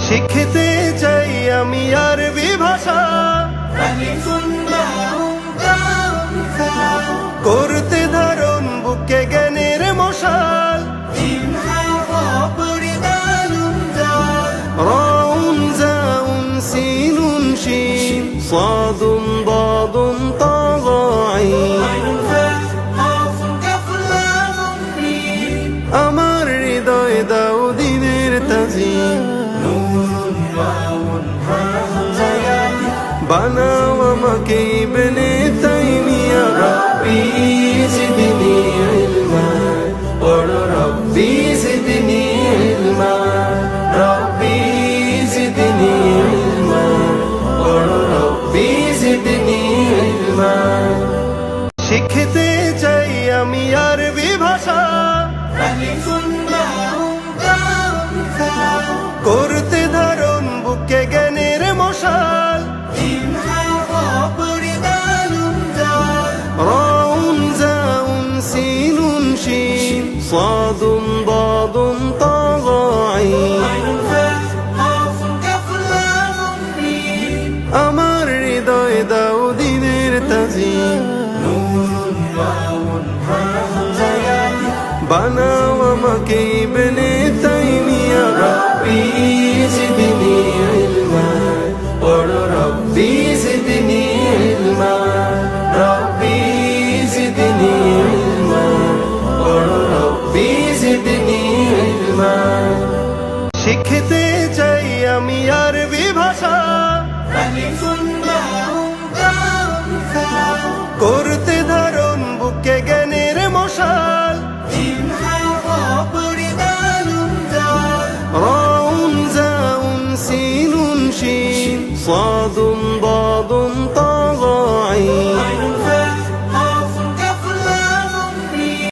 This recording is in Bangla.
শিখতে চাই আমি আরবি ভাষা, করতে ধারণ বুকে জ্ঞানের মশাল। রাউন জাউন সিনুন শিন সাদুন দাদুন তা আইন। আমার হৃদয় দাও দ্বীনের তাজিম, বানাও আমাকে ইবনে তাইমিয়া। রব্বি জিদনি ইলমা, পড়ো রব্বি জিদনি ইলমা। রব্বি জিদনি ইলমা, পড়ো রব্বি জিদনি ইলমা। শিখতে চাই আমি আরবি ভাষা, করতে ধারণ বুকে জ্ঞানের মশাল। রাউন জাউন সিনুন শিন সাদুন দাদুন তা আইন। আমার হৃদয় দাও দ্বীনের তাজিম, বানাও আমাকে ইবনে তাইমিয়া। রব্বি জিদনি ইলমা, পড়ো রব্বি জিদনি ইলমা। রব্বি জিদনি ইলমা, পড়ো রব্বি জিদনি ইলমা। শিখতে চাই আমি আরবি ভাষা, করতে ধারণ বুকে জ্ঞানের মশাল। রাউন জাউন সিনুন শিন সাদুন